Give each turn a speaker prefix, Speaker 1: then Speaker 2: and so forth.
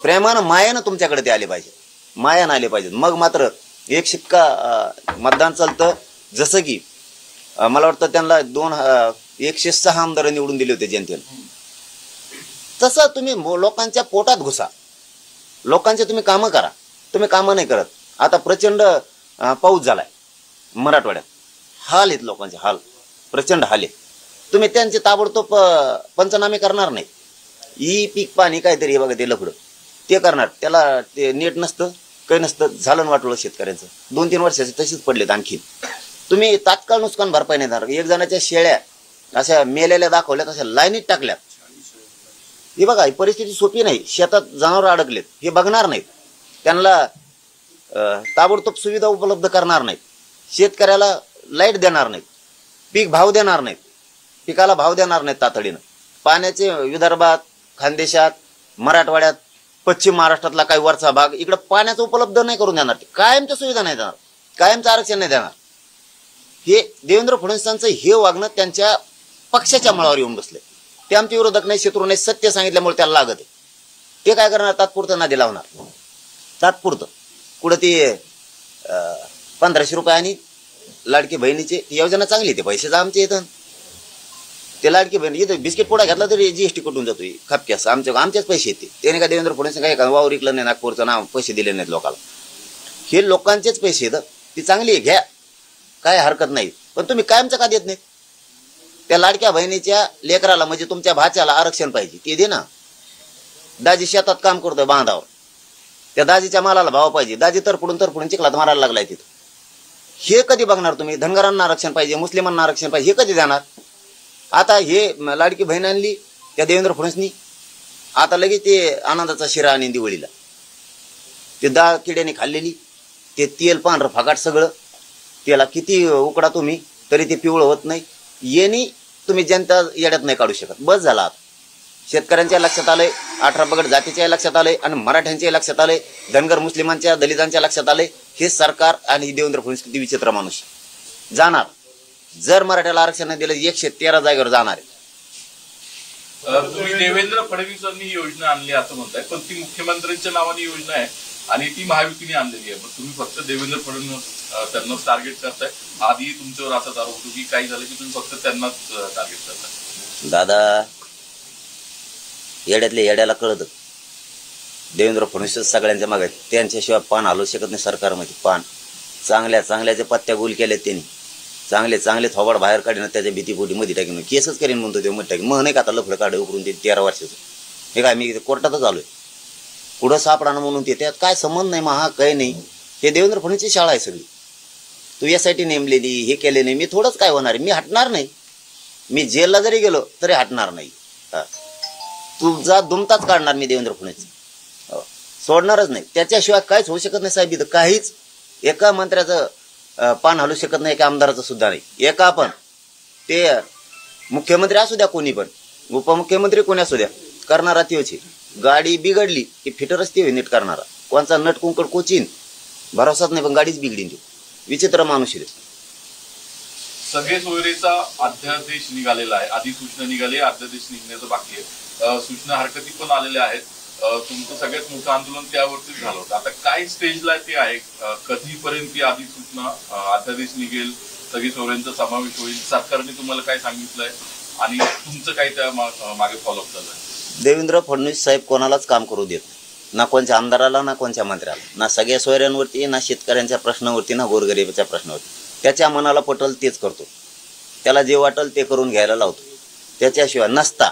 Speaker 1: प्रेमानं मायानं तुमच्याकडे ते आले पाहिजे, मायानं आले पाहिजेत. मग मात्र एक शिक्का मतदान चालतं. जसं की मला वाटतं त्यांना 106 आमदार निवडून दिले होते जनतेने. तसं तुम्ही लोकांच्या पोटात घुसा, लोकांचे तुम्ही कामं करा. तुम्ही कामं नाही करत. आता प्रचंड पाऊस झालाय मराठवाड्यात, हाल आहेत लोकांचे, हाल प्रचंड हाल आहे. तुम्ही त्यांचे ताबडतोब पंचनामे करणार नाही. पीक पाणी काहीतरी बघा ते लफडं ते करणार, त्याला ते नीट नसतं, काही नसतं, झालं वाटलं शेतकऱ्यांचं. 2-3 वर्षाचे तसेच पडलेत. आणखी तुम्ही तात्काळ नुकसान भरपाई नाही देणार. एक जणाच्या शेळ्या अशा मेलेल्या दाखवल्या, तशा लाईनीत टाकल्यात. हे बघा, ही परिस्थिती सोपी नाही. शेतात जनावर अडकलेत, हे बघणार नाहीत. त्यांना ताबडतोब सुविधा उपलब्ध करणार नाहीत. शेतकऱ्याला लाईट देणार नाहीत, पीक भाव देणार नाहीत, पिकाला भाव देणार नाहीत तातडीनं. पाण्याचे विदर्भात, खानदेशात, मराठवाड्यात, पश्चिम महाराष्ट्रातला काही वरचा भाग, इकडं पाण्याचं उपलब्ध नाही करून देणार. कायमच्या सुविधा नाही देणार, कायमचं आरक्षण नाही देणार. हे देवेंद्र फडणवीसांचं हे वागणं त्यांच्या पक्षाच्या मुळावर येऊन बसले. ते आमचे विरोधक नाही, शत्रू नाही, सत्य सांगितल्यामुळे त्याला लागत आहे. ते काय करणार, तात्पुरतं नादी लावणार. तात्पुरतं कुठं ते 1500 रुपये आणि लाडकी बहिणीचे योजना चांगली, ते पैसे आमचे येतात. ते लाडकी बहीण इथं बिस्किट पोडा घेतला तरी GST कटून जातोय खपक्यास. आमचेच पैसे येते. त्याने का देवेंद्र फडणवीस काही वावर विकलं नाही, नागपूरचं नाव पैसे दिले नाहीत लोकांना. हे लोकांचेच पैसे येतात. ती चांगली आहे, घ्या, काय हरकत नाही. पण तुम्ही कायमचं का देत नाहीत? त्या लाडक्या बहिणीच्या लेकराला म्हणजे तुमच्या भाच्याला आरक्षण पाहिजे, ते दे ना. दाजी शेतात काम करतोय बांधावर, त्या दाजीच्या मालाला भाव पाहिजे. दाजी तरपडून चिखलात मारायला लागलाय तिथं. हे कधी बघणार तुम्ही? धनगरांना आरक्षण पाहिजे, मुस्लिमांना आरक्षण पाहिजे, हे कधी देणार? आता हे लाडकी बहीण आणली त्या देवेंद्र फडणवीसनी, आता लगेच ते आनंदाचा शिरा आणि दिवाळीला ते डाळ किड्याने खाल्लेली, ते तेल पांढरं फगाट सगळं, त्याला किती उकडा तुम्ही तरी ते पिवळं होत नाही. येणी तुम्ही जनता येड्यात नाही काढू शकत. बस झाला. आता शेतकऱ्यांच्या लक्षात आलंय, 18 पगड जातीच्या लक्षात आलंय, आणि मराठ्यांच्या लक्षात आलंय, धनगर मुस्लिमांच्या दलितांच्या लक्षात आलंय. हे सरकार आणि देवेंद्र फडणवीस किती विचित्र माणूस जाणार. जर मराठ्याला आरक्षण नाही दिलं 113 जागेवर जाणार आहे.
Speaker 2: तुम्ही देवेंद्र फडणवीसांनी ही योजना आणली असं म्हणताय, पण ती मुख्यमंत्र्यांच्या नावाने योजना आहे आणि ती महायुतीने आणलेली आहे. पण तुम्ही फक्त देवेंद्र फडणवीस त्यांनाच टार्गेट करताय. आधी तुमच्यावर असा दावा होतो की काही झालं की तुम्ही फक्त त्यांनाच टार्गेट करताय.
Speaker 1: दादा, येड्यातल्या येड्याला कळतं. देवेंद्र फडणवीस सगळ्यांच्या मागे, त्यांच्याशिवाय पान हलवू शकत नाही सरकारमध्ये. पान चांगल्याचे पत्त्या गोल केल्यात त्यांनी, चांगले थोबाड बाहेर काढीन, त्याच्या भीतीपोटी मध्ये टाकीन, केसच करीन म्हणतो ते मध्ये टाकीन. मग नाही का आता लफडं काढ उकरून ते 13 वर्षाचं. हे काय मी कोर्टातच आलोय, कुठं सापडाणं म्हणून ते, त्यात काय संबंध नाही मग. हा काही नाही, हे देवेंद्र फडणवीसची शाळा आहे सगळी. तू यासाठी नेमलेली, हे केले नाही. मी थोडंच काय होणार आहे, मी हटणार नाही. मी जेलला जरी गेलो तरी हटणार नाही. तुझा दुमताच काढणार मी देवेंद्र फडणवीस, सोडणारच नाही. त्याच्याशिवाय काहीच होऊ शकत नाही साहेब. इथं काहीच एका मंत्र्याचं पान हलू शकत नाही, एका आमदाराचं सुद्धा नाही. एका पण ते मुख्यमंत्री असू द्या, कोणी पण उपमुख्यमंत्री कोणी असू द्या, करणारा तीच. गाडी बिघडली की फिटरच ते नीट करणारा. कोणचा नट कुंकड कोचीन भरोसाच नाही, पण गाडीच बिघडीन. विचित्र माणूस आहे.
Speaker 2: सगळे सोयरेचा अध्यादेश निघालेला आहे, अधिसूचना निघाली, अध्यादेश निघण्याचं बाकी आहे. सूचना हरकती पण आलेल्या आहेत. तुमचं सगळ्यात मोठं आंदोलन त्यावरतीच झालं होतं. आता काय स्टेजला ते आहे? कधीपर्यंत ती अधिसूचना अध्यादेश निघेल, सगळे सोयऱ्यांचा समावेश होईल, सरकारने तुम्हाला काय सांगितलंय आणि तुमचं काय त्या मागे फॉलोअप झालंय?
Speaker 1: देवेंद्र फडणवीस साहेब कोणालाच काम करू देत नाही, ना कोणत्या आमदाराला, ना कोणत्या मंत्र्याला, ना सगळ्या सोयऱ्यांवरती, ना शेतकऱ्यांच्या प्रश्नावरती, ना गोरगरिबाच्या प्रश्नावरती. त्याच्या मनाला पटल तेच करतो, त्याला जे वाटल ते करून घ्यायला लावतो. त्याच्याशिवाय नसता